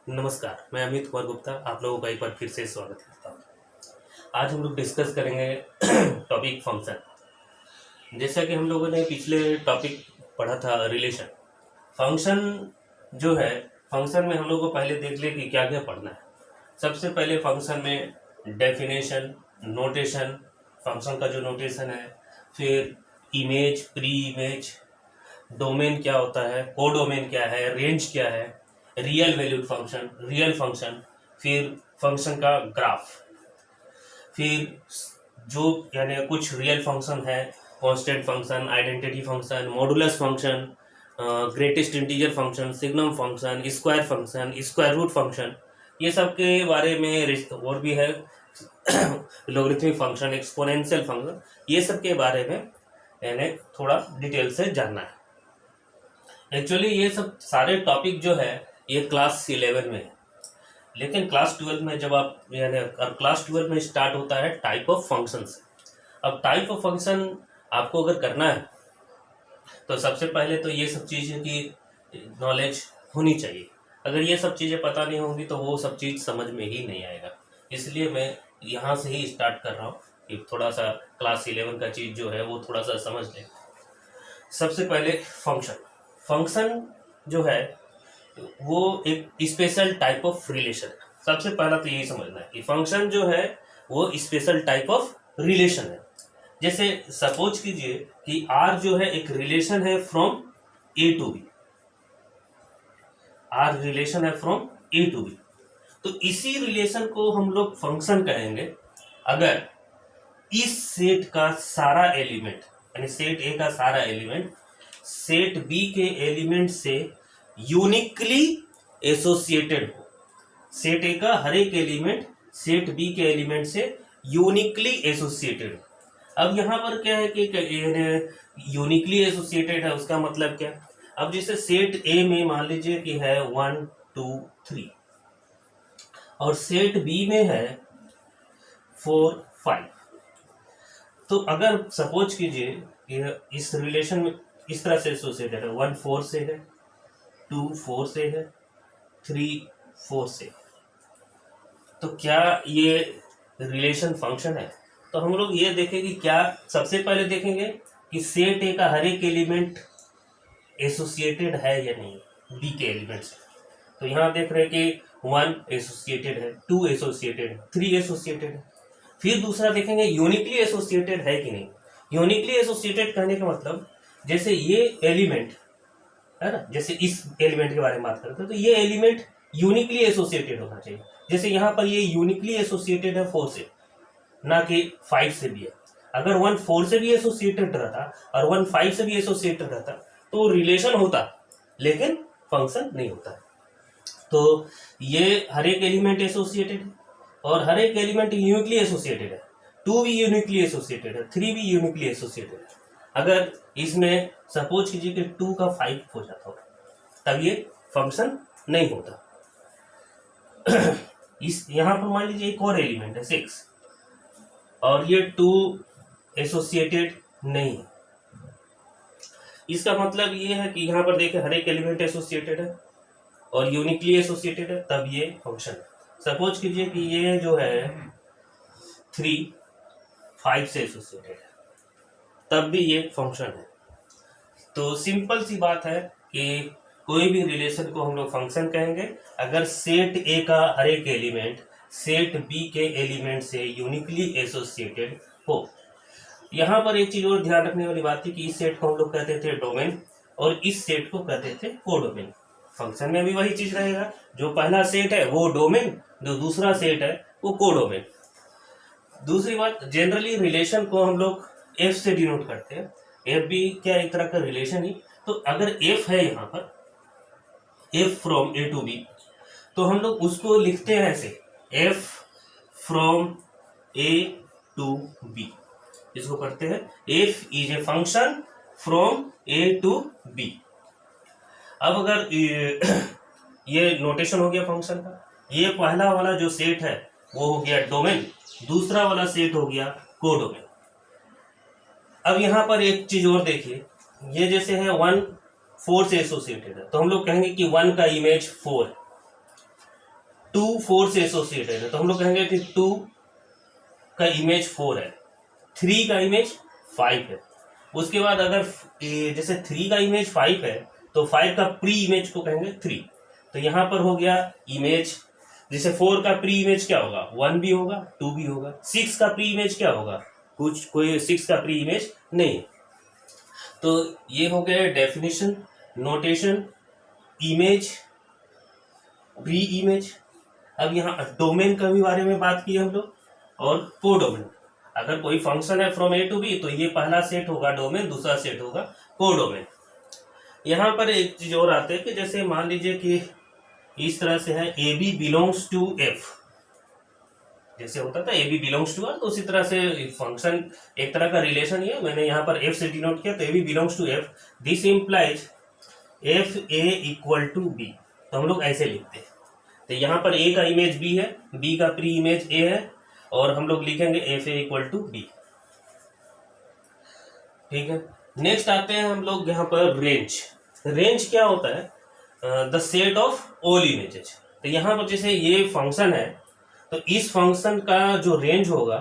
नमस्कार, मैं अमित कुमार गुप्ता आप लोगों का एक बार फिर से स्वागत करता हूँ। आज हम लोग डिस्कस करेंगे टॉपिक फंक्शन। जैसा कि हम लोगों ने पिछले टॉपिक पढ़ा था रिलेशन। फंक्शन जो है, फंक्शन में हम लोग को पहले देख ले कि क्या क्या पढ़ना है। सबसे पहले फंक्शन में डेफिनेशन, नोटेशन, फंक्शन का जो नोटेशन है, फिर इमेज, प्री इमेज, डोमेन क्या होता है, कोडोमेन क्या है, रेंज क्या है, real valued function, real function, फिर फंक्शन का ग्राफ, फिर जो यानी कुछ रियल फंक्शन है, constant function, identity function, modulus function, greatest integer function, signum function, square function, square root function, ये सब के बारे में और भी है लॉगरिथमिक फंक्शन, एक्सपोनेंशियल फंक्शन, ये सब के बारे में यानी थोड़ा डिटेल से जानना है। एक्चुअली ये सब सारे टॉपिक जो है ये क्लास 11 में है, लेकिन क्लास 12 में जब आप यानी अब क्लास 12 में स्टार्ट होता है टाइप ऑफ फंक्शन से। अब टाइप ऑफ फंक्शन आपको अगर करना है तो सबसे पहले तो ये सब चीज़ें की नॉलेज होनी चाहिए। अगर ये सब चीज़ें पता नहीं होंगी तो वो सब चीज़ समझ में ही नहीं आएगा। इसलिए मैं यहाँ से ही स्टार्ट कर रहा हूँ कि थोड़ा सा क्लास 11 का चीज़ जो है वो थोड़ा सा समझ लें। सबसे पहले फंक्शन जो है वो एक स्पेशल टाइप ऑफ रिलेशन है। सबसे पहला तो यही समझना है कि फंक्शन जो है वो स्पेशल टाइप ऑफ रिलेशन है। जैसे सपोज कीजिए कि आर जो है एक रिलेशन है from A to B, R relation है फ्रॉम ए टू बी, तो इसी रिलेशन को हम लोग फंक्शन कहेंगे अगर इस सेट का सारा एलिमेंट यानी सेट ए का सारा एलिमेंट सेट बी के एलिमेंट से यूनिकली एसोसिएटेड हो। सेट ए का हर एक एलिमेंट सेट बी के एलिमेंट से यूनिकली एसोसिएटेड हो। अब यहाँ पर क्या है कि यूनिकली एसोसिएटेड है, उसका मतलब क्या। अब जैसे सेट ए में मान लीजिए कि है 1 2 3 और सेट बी में है 4 5, तो अगर सपोज कीजिए कि इस रिलेशन में इस तरह से एसोसिएटेड है, 1 4 से है, 2 4 से है, 3 4 से, तो क्या ये रिलेशन फंक्शन है। तो हम लोग ये देखेंगे क्या, सबसे पहले देखेंगे कि सेट ए का हर एक एलिमेंट एसोसिएटेड है या नहीं बी के एलिमेंट से। तो यहाँ देख रहे हैं कि 1 एसोसिएटेड है, 2 एसोसिएटेड है, 3 एसोसिएटेड है। फिर दूसरा देखेंगे यूनिकली एसोसिएटेड है कि नहीं। यूनिकली एसोसिएटेड कहने का मतलब जैसे ये एलिमेंट है ना, जैसे इस एलिमेंट के बारे में बात करते हैं तो ये एलिमेंट यूनिकली एसोसिएटेड होना चाहिए। जैसे यहाँ पर ये यूनिकली एसोसिएटेड है 4 से, ना कि 5 से भी है। अगर 1 4 से भी एसोसिएटेड रहता और 1 5 से भी एसोसिएटेड रहता तो रिलेशन होता, लेकिन फंक्शन नहीं होता। तो ये हर एक एलिमेंट एसोसिएटेड है और हर एक एलिमेंट यूनिकली एसोसिएटेड है। 2 भी यूनिकली एसोसिएटेड है, 3 भी यूनिकली एसोसिएटेड है। अगर इसमें सपोज कीजिए कि 2 का 5 हो जाता हो तब ये फंक्शन नहीं होता। इस यहाँ पर मान लीजिए एक और एलिमेंट है 6 और ये 2 एसोसिएटेड नहीं है। इसका मतलब ये है कि यहाँ पर देखें हर एक एलिमेंट एसोसिएटेड है और यूनिकली एसोसिएटेड है, तब ये फंक्शन है। सपोज कीजिए कि ये जो है 3 5 से एसोसिएटेड है, तब भी ये फंक्शन है। तो सिंपल सी बात है कि कोई भी रिलेशन को हम लोग फंक्शन कहेंगे अगर सेट ए का हर एक एलिमेंट सेट बी के एलिमेंट से यूनिकली एसोसिएटेड हो। यहाँ पर एक चीज और ध्यान रखने वाली बात थी कि इस सेट को हम लोग कहते थे डोमेन और इस सेट को कहते थे कोडोमेन। फंक्शन में भी वही चीज रहेगा, जो पहला सेट है वो डोमेन, जो दूसरा सेट है वो कोडोमेन। दूसरी बात, जनरली रिलेशन को हम लोग एफ से डिनोट करते हैं। एफ भी क्या एक तरह का रिलेशन ही। तो अगर एफ है यहाँ पर F from A to B, तो हम लोग उसको लिखते हैं ऐसे F from A to B. इसको करते हैं F is a function from A to B. अब अगर ये नोटेशन हो गया फंक्शन का, ये पहला वाला जो सेट है वो हो गया डोमेन, दूसरा वाला सेट हो गया कोडोमेन। अब यहाँ पर एक चीज और देखिए, ये जैसे है 1 4 से एसोसिएटेड है तो हम लोग कहेंगे कि 1 का इमेज 4 है। 2 4 से एसोसिएटेड है, तो हम लोग कहेंगे कि 2 का इमेज 4 है, 3 का इमेज 5 है। उसके बाद अगर जैसे 3 का इमेज 5 है तो 5 का प्री इमेज को कहेंगे 3। तो यहाँ पर हो गया इमेज, जैसे 4 का प्री इमेज क्या होगा, 1 भी होगा 2 भी होगा। 6 का प्री इमेज क्या होगा, कोई 6 का प्री इमेज नहीं। तो ये हो गया definition, notation, image, pre image. अब यहाँ डोमेन का भी बारे में बात की हम लोग, और कोडोमेन। अगर कोई फंक्शन है फ्रॉम ए टू बी तो ये पहला सेट होगा डोमेन, दूसरा सेट होगा कोडोमेन। यहाँ पर एक चीज और आते हैं कि जैसे मान लीजिए कि इस तरह से है A B belongs to F, जैसे होता था A B belongs to R, तो उसी तरह से फंक्शन एक तरह का रिलेशन ही है, मैंने यहाँ पर एफ से डिनोट किया, तो A B belongs to F, this implies F A equal to B. तो हम लोग ऐसे लिखते हैं, तो यहाँ पर ए का इमेज बी है, बी का प्री इमेज ए है, और हम लोग लिखेंगे F A equal to B. ठीक है, नेक्स्ट आते हैं हम लोग यहाँ पर रेंज। रेंज क्या होता है, the set of all images. तो यहाँ पर जैसे ये फंक्शन है, तो इस फंक्शन का जो रेंज होगा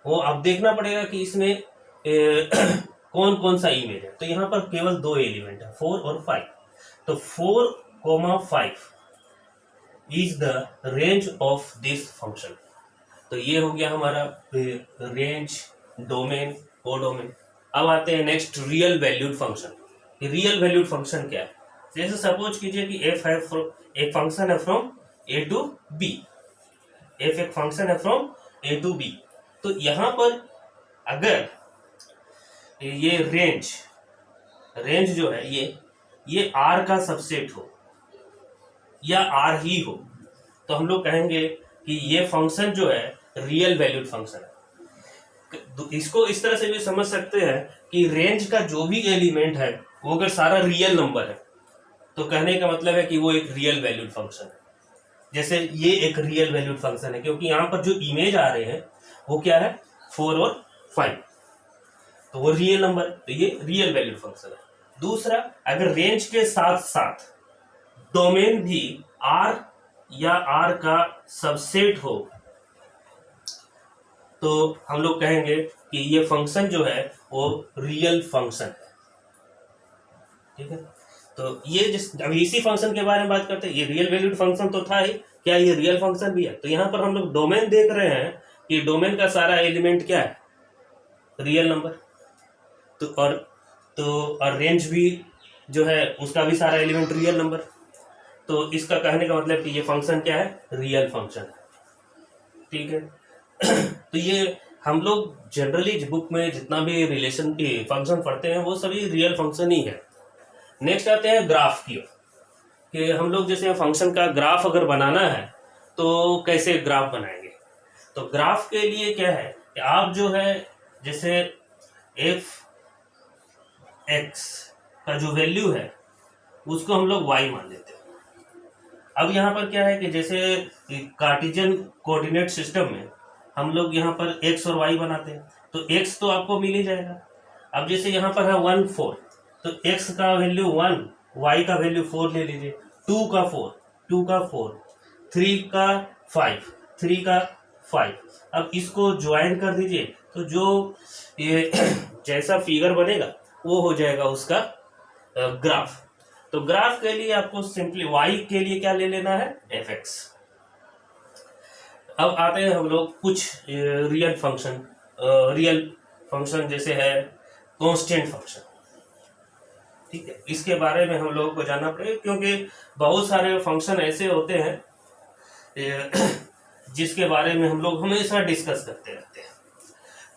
वो अब देखना पड़ेगा कि इसमें कौन कौन सा इमेज है। तो यहाँ पर केवल 2 एलिमेंट है, 4 और 5। तो 4,5 is the range of this function. तो ये हो गया हमारा रेंज, डोमेन, कोडोमेन। अब आते हैं next real valued function. Real valued function क्या है, जैसे सपोज कीजिए कि एफ है, एक फंक्शन है from A to B, F एक फंक्शन है फ्रॉम ए टू बी। तो यहां पर अगर ये रेंज जो है ये आर का सबसेट हो या आर ही हो, तो हम लोग कहेंगे कि ये फंक्शन जो है रियल वैल्यूड फंक्शन है। इसको इस तरह से भी समझ सकते हैं कि रेंज का जो भी एलिमेंट है वो अगर सारा रियल नंबर है तो कहने का मतलब है कि वो एक रियल वैल्यूड फंक्शन है। जैसे ये एक रियल वैल्यूड फंक्शन है क्योंकि यहाँ पर जो इमेज आ रहे हैं वो क्या है, 4 और 5, तो वो रियल नंबर, तो ये रियल वैल्यूड फंक्शन है। दूसरा, अगर रेंज के साथ साथ डोमेन भी आर या आर का सबसेट हो तो हम लोग कहेंगे कि ये फंक्शन जो है वो रियल फंक्शन है। ठीक है, तो ये अभी इसी फंक्शन के बारे में बात करते हैं। ये रियल वैल्यूड फंक्शन तो था ही, क्या ये रियल फंक्शन भी है? तो यहाँ पर हम लोग डोमेन देख रहे हैं कि डोमेन का सारा एलिमेंट क्या है, रियल नंबर। और रेंज भी जो है उसका भी सारा एलिमेंट रियल नंबर। तो इसका कहने का मतलब कि ये फंक्शन क्या है, रियल फंक्शन है। ठीक है, तो ये हम लोग जनरली बुक में जितना भी रिलेशन फंक्शन पढ़ते हैं वो सभी रियल फंक्शन ही है। नेक्स्ट आते हैं ग्राफ की, कि हम लोग जैसे फंक्शन का ग्राफ अगर बनाना है तो कैसे ग्राफ बनाएंगे। तो ग्राफ के लिए क्या है कि आप जो है जैसे एफ एक्स का जो वैल्यू है उसको हम लोग वाई मान लेते हैं। अब यहाँ पर क्या है कि जैसे कार्टेशियन कोऑर्डिनेट सिस्टम में हम लोग यहाँ पर एक्स और वाई बनाते हैं, तो एक्स तो आपको मिल ही जाएगा। अब जैसे यहाँ पर है 1 4, तो x का वैल्यू 1, y का वैल्यू 4 ले लीजिए, 2 का 4, 2 का 4, 3 का 5, 3 का 5। अब इसको ज्वाइन कर दीजिए तो जो ये जैसा फिगर बनेगा वो हो जाएगा उसका ग्राफ। तो ग्राफ के लिए आपको सिंपली y के लिए क्या ले लेना है, fx। अब आते हैं हम लोग कुछ रियल फंक्शन जैसे है कांस्टेंट फंक्शन। ठीक है, इसके बारे में हम लोगों को जानना पड़ेगा क्योंकि बहुत सारे फंक्शन ऐसे होते हैं जिसके बारे में हम लोग हमेशा डिस्कस करते रहते हैं।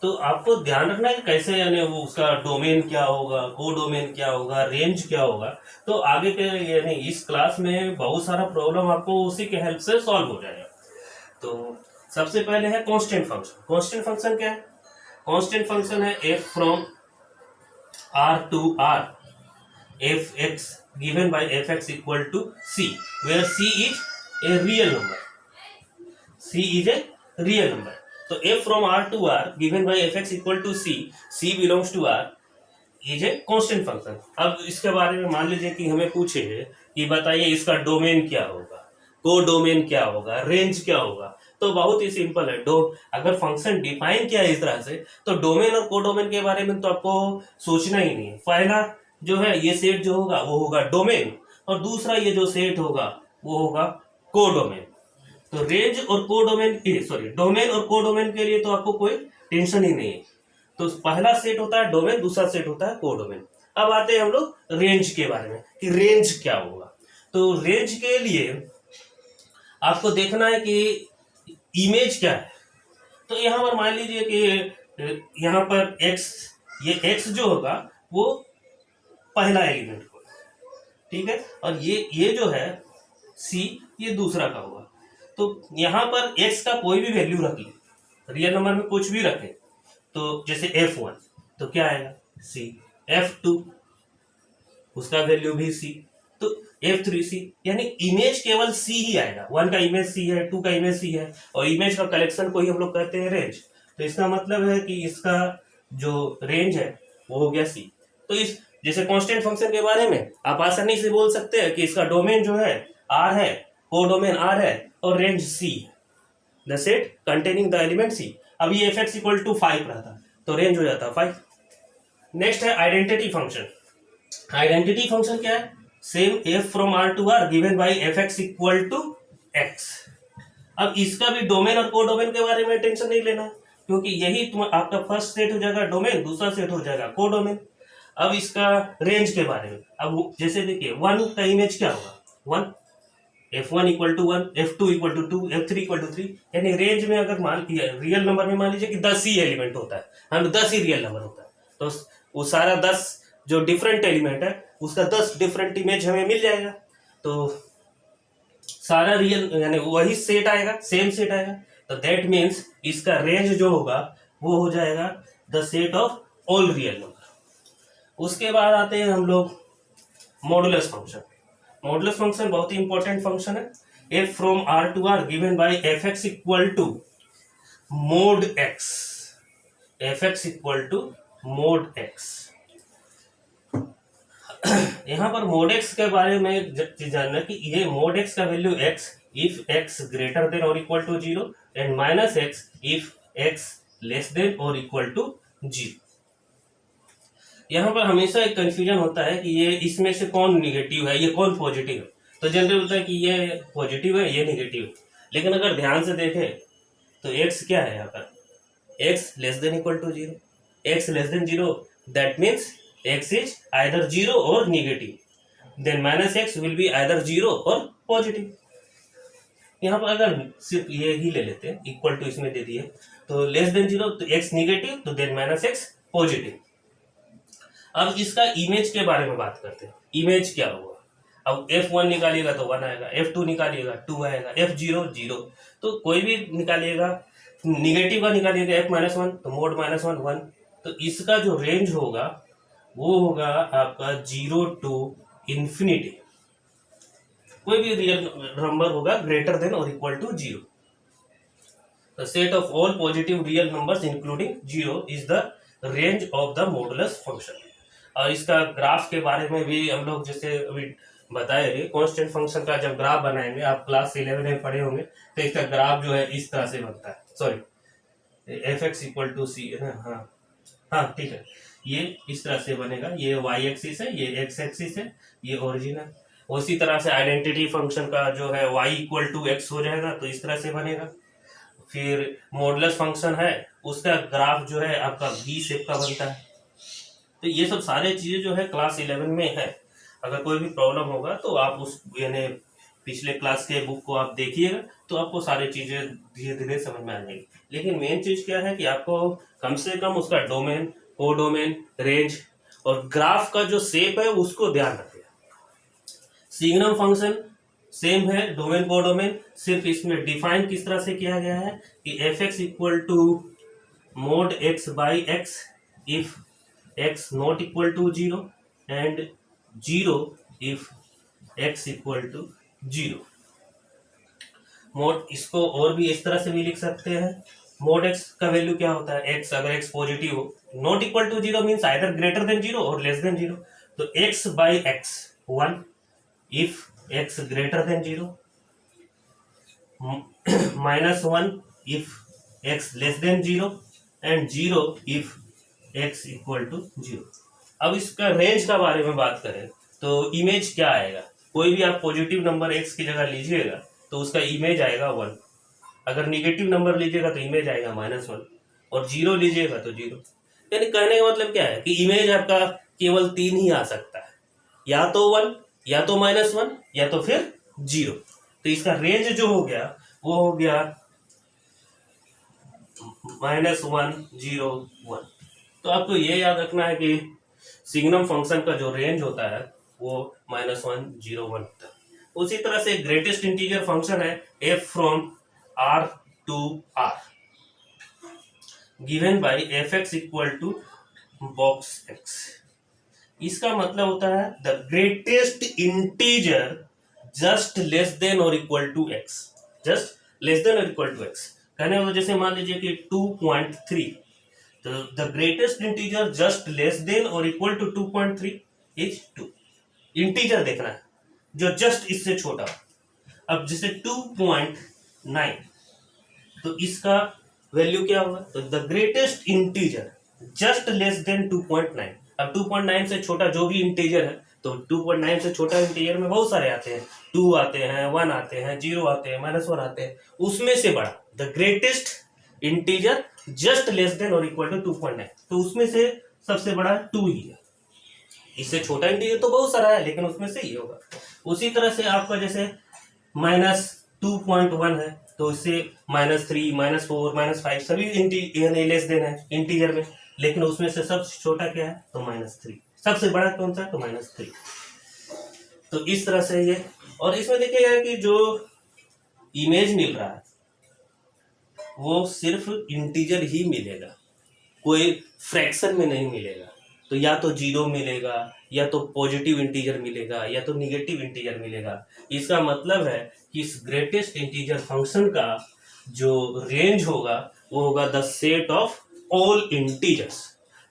तो आपको ध्यान रखना है कैसे, यानी वो उसका डोमेन क्या होगा, कोडोमेन क्या होगा, रेंज क्या होगा। तो आगे के यानी इस क्लास में बहुत सारा प्रॉब्लम आपको उसी के हेल्प से सॉल्व हो जाएगा। तो सबसे पहले है कांस्टेंट फंक्शन। कांस्टेंट फंक्शन क्या है, कांस्टेंट फंक्शन है f from r to r fx given by fx equal to c, where c is a real number. c is a real number. तो f from r to r given by fx equal to c belongs to r is a constant function. अब इसके बारे में मान लीजिए कि हमें पूछे कि बताइए इसका डोमेन क्या होगा, कोडोमेन क्या होगा, रेंज क्या होगा। तो बहुत ही सिंपल है। अगर फंक्शन डिफाइन किया है इस तरह से, तो डोमेन और कोडोमेन के बारे में तो आपको सोचना ही नहीं है। पहला जो है ये सेट जो होगा वो होगा डोमेन, और दूसरा ये जो सेट होगा वो होगा कोडोमेन। तो रेंज और कोडोमेन सॉरी डोमेन और कोडोमेन के लिए तो आपको कोई टेंशन ही नहीं है। तो पहला सेट होता है डोमेन, दूसरा सेट होता है कोडोमेन। अब आते हैं हम लोग रेंज के बारे में कि रेंज क्या होगा। तो रेंज के लिए आपको देखना है कि इमेज क्या है। तो यहां पर मान लीजिए कि यहां पर x, ये x जो होगा वो पहला एलिमेंट होगा, ठीक है, और ये जो है c ये दूसरा का होगा। तो यहां पर x का कोई भी वैल्यू रख ले, रियल नंबर में कुछ भी रखे, तो जैसे f1 तो क्या आएगा c, f2 उसका वैल्यू भी c, तो f3c, यानी इमेज केवल c ही आएगा। 1 का इमेज c है, 2 का इमेज c है, और इमेज का कलेक्शन को ही हम लोग कहते हैं रेंज। तो इसका मतलब है कि इसका जो रेंज है वो हो गया c। तो इस जैसे कांस्टेंट फंक्शन के बारे में आप आसानी से बोल सकते हैं कि इसका डोमेन जो है r है, कोडोमेन r है, और रेंज c है, the set containing the element c। अब ये fx इक्वल टू 5 रहता तो रेंज हो जाता 5। नेक्स्ट है आइडेंटिटी फंक्शन। आइडेंटिटी फंक्शन क्या है, same f from r to r given by fx equal to x। अब इसका भी डोमेन और कोडोमेन के बारे में टेंशन नहीं लेना, क्योंकि यही आपका फर्स्ट सेट हो जाएगा डोमेन, दूसरा सेट हो जाएगा कोडोमेन। अब इसका रेंज के बारे में, अब जैसे देखिए 1 का इमेज क्या होगा 1, f1 equal to 1, f2 equal to 2, f3 equal to 3। यानी रेंज में अगर मान रियल नंबर में मान लीजिए कि 10 ही एलिमेंट होता है, हम 10 ही रियल नंबर होता है, तो वो सारा 10 जो डिफरेंट एलिमेंट है उसका 10 डिफरेंट इमेज हमें मिल जाएगा। तो सारा रियल यानी वही सेट आएगा, सेम सेट आएगा। तो दैट मीन्स इसका रेंज जो होगा वो हो जाएगा the set of all real number. उसके बाद आते हैं हम लोग मॉडुलस फंक्शन। मॉडुलस फंक्शन बहुत ही इंपॉर्टेंट फंक्शन है। f from r to r given by fx equal to mod x, fx equal to mod x। यहाँ पर मोड x के बारे में जानना कि ये मोड x का value x if x greater than और equal to 0 and minus x if x less than और इक्वल टू 0। यहाँ पर हमेशा एक कंफ्यूजन होता है कि ये इसमें से कौन निगेटिव है, ये कौन पॉजिटिव है। तो जनरल होता है कि ये पॉजिटिव है, ये निगेटिव है। लेकिन अगर ध्यान से देखें तो x क्या है यहाँ पर, x less than equal to 0, x less than 0, that means x is either 0 or negative, then minus x will be either 0 or positive. यहाँ पर अगर सिर्फ ये ही ले लेते हैं, इक्वल टू इसमें दे दिए, तो लेस देन 0 तो x निगेटिव, तो देन माइनस x पॉजिटिव। अब इसका इमेज के बारे में बात करते हैं, इमेज क्या होगा। अब f1 निकालिएगा तो 1 आएगा, f2 निकालिएगा 2 आएगा, f0 0, तो कोई भी निकालिएगा, निगेटिव का निकालिएगा f माइनस 1 तो मोड माइनस 1 1। तो इसका जो रेंज होगा वो होगा आपका 0 टू इंफिनिटी। कोई भी रियल नंबर होगा ग्रेटर देन और equal to 0। The set of all positive real numbers including 0 is the range of the modulus function. और इसका ग्राफ के बारे में भी हम लोग जैसे अभी बताए थे, कांस्टेंट फंक्शन का जब ग्राफ बनाएंगे, आप क्लास 11 में पढ़े होंगे, तो इसका ग्राफ जो है इस तरह से बनता है। Sorry fx equal to c है ना, हाँ ठीक है, ये इस तरह से बनेगा। ये y एक्सिस है, ये x एक्सिस है, ये ओरिजिन है। उसी तरह से आइडेंटिटी फंक्शन का जो है y इक्वल टू x हो जाएगा, तो इस तरह से बनेगा। फिर मॉडुलस फंक्शन है, उसका ग्राफ जो है आपका v शेप का बनता है। तो ये सब सारे चीजें जो है क्लास 11 में है। अगर कोई भी प्रॉब्लम होगा तो आप उस यानी पिछले क्लास के बुक को आप देखिएगा, तो आपको सारी चीजें धीरे धीरे समझ में आ जाएगी। लेकिन मेन चीज क्या है कि आपको कम से कम उसका डोमेन, कोडोमेन, रेंज और ग्राफ का जो शेप है उसको ध्यान रखिए। सिग्नम फंक्शन सेम है, डोमेन कोडोमेन, सिर्फ इसमें डिफाइन किस तरह से किया गया है कि fx equal to mod x by x if x not equal to 0 and 0 if x equal to 0। Mod इसको और भी इस तरह से भी लिख सकते हैं। मोड x का वैल्यू क्या होता है, x अगर x पॉजिटिव हो, not equal to 0 means either greater than 0 or less than 0, तो x by x 1 if x greater than 0 -1 if x less than 0 and 0 if x equal to 0। अब इसका range का बारे में बात करें तो इमेज क्या आएगा, कोई भी आप पॉजिटिव नंबर x की जगह लीजिएगा तो उसका इमेज आएगा 1, अगर निगेटिव नंबर लीजिएगा तो इमेज आएगा -1, और 0 लीजिएगा तो 0। यानी कहने का मतलब क्या है कि इमेज आपका केवल 3 ही आ सकता है, या तो 1, या तो -1, या तो फिर 0। तो इसका रेंज जो हो गया वो हो गया -1 0 1। तो आपको ये याद रखना है कि सिग्नम फंक्शन का जो रेंज होता है वो -1 0 1 होता है। उसी तरह से ग्रेटेस्ट इंटीजर फंक्शन है f from r to r given by fx equal to box x। इसका मतलब होता है the greatest integer just less than और equal to x, just less than और इक्वल टू x। कहने वाला जैसे मान लीजिए कि 2.3, तो the greatest integer just less than और इक्वल टू 2.3 इज 2। इंटीजर देखना है जो जस्ट इससे छोटा। अब जैसे 2.9, तो इसका वैल्यू क्या होगा, तो the greatest integer just less then 2.9। अब 2.9 से छोटा जो भी इंटीजर है, तो 2.9 से छोटा इंटीजर में बहुत सारे आते हैं, 2 आते हैं, 1 आते हैं, 0 आते हैं, -1 आते हैं। उसमें से बड़ा the greatest integer just less than और इक्वल टू 2.9, तो उसमें से सबसे बड़ा 2 ही है। इससे छोटा इंटीजर तो बहुत सारा है, लेकिन उसमें से ये होगा। उसी तरह से आपका जैसे -2.1 है, तो इससे -3, -4, -5 सभी लेस देन है इंटीजर में, लेकिन उसमें से सबसे छोटा क्या है, तो -3। सबसे बड़ा कौन सा है, तो -3। तो इस तरह से ये, और इसमें देखिएगा कि जो इमेज मिल रहा है वो सिर्फ इंटीजर ही मिलेगा, कोई फ्रैक्शन में नहीं मिलेगा। तो या तो 0 मिलेगा, या तो पॉजिटिव इंटीजर मिलेगा, या तो निगेटिव इंटीजर मिलेगा। इसका मतलब है कि इस ग्रेटेस्ट इंटीजर फंक्शन का जो रेंज होगा वो होगा the set of all integers.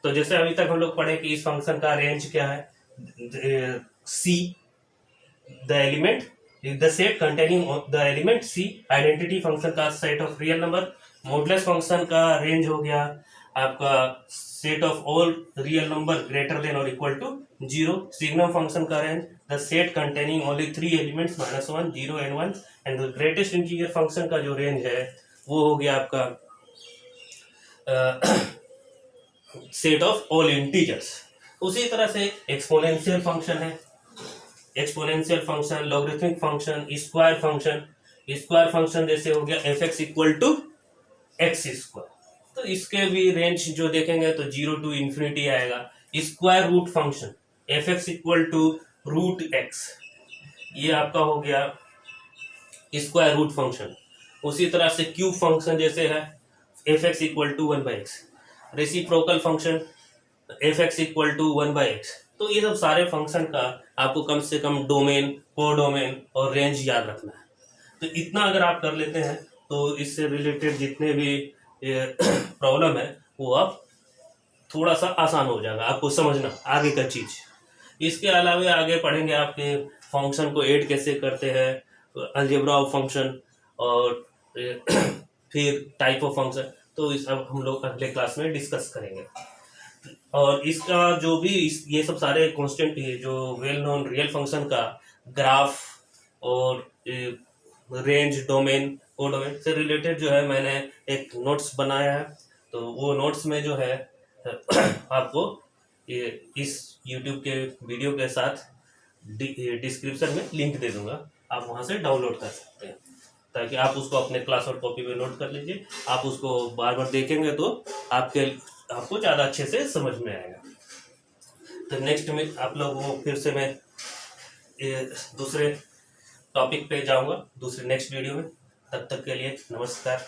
तो जैसे अभी तक हम लोग पढ़े कि इस फंक्शन का रेंज क्या है, c the element the set containing the element c, identity function का set of real number. Modulus function का रेंज हो गया आपका set of all real number greater than और इक्वल टू 0। सिग्नम फंक्शन का range the set containing only 3 elements -1 0 and 1। And the greatest integer function का जो range है वो हो गया आपका सेट ऑफ ऑल इंटीजर्स। उसी तरह से एक्सपोनेंशियल फंक्शन है, exponential function, logarithmic function, square function. Square function जैसे हो गया fx equal to x square, तो इसके भी रेंज जो देखेंगे तो 0 टू इंफिनिटी आएगा। Square root function fx equal to √x, ये आपका हो गया स्क्वायर रूट फंक्शन। उसी तरह से क्यूब फंक्शन जैसे है fx equal to 1/x। Reciprocal function fx equal to 1/x। तो ये सब सारे फंक्शन का आपको कम से कम डोमेन, कोडोमेन और रेंज याद रखना है। तो इतना अगर आप कर लेते हैं तो इससे रिलेटेड जितने भी प्रॉब्लम है वो अब थोड़ा सा आसान हो जाएगा आपको समझना आगे का चीज। इसके अलावा आगे पढ़ेंगे आपके फंक्शन को ऐड कैसे करते हैं, अलजेब्रा ऑफ फंक्शन, और फिर टाइप ऑफ फंक्शन। तो इस अब हम लोग अगले क्लास में डिस्कस करेंगे। और इसका जो भी ये सब सारे कांस्टेंट है जो वेल नोन रियल फंक्शन का ग्राफ और रेंज, डोमेन, कोडोमेन से रिलेटेड जो है मैंने एक नोट्स बनाया है। तो वो नोट्स में जो है आपको इस YouTube के वीडियो के साथ डिस्क्रिप्शन में लिंक दे दूंगा, आप वहां से डाउनलोड कर सकते हैं, ताकि आप उसको अपने क्लास और कॉपी में नोट कर लीजिए। आप उसको बार बार देखेंगे तो आपको ज़्यादा अच्छे से समझ में आएगा। तो नेक्स्ट में आप लोग वो फिर से मैं दूसरे टॉपिक पे जाऊंगा दूसरे नेक्स्ट वीडियो में। तब तक के लिए नमस्कार।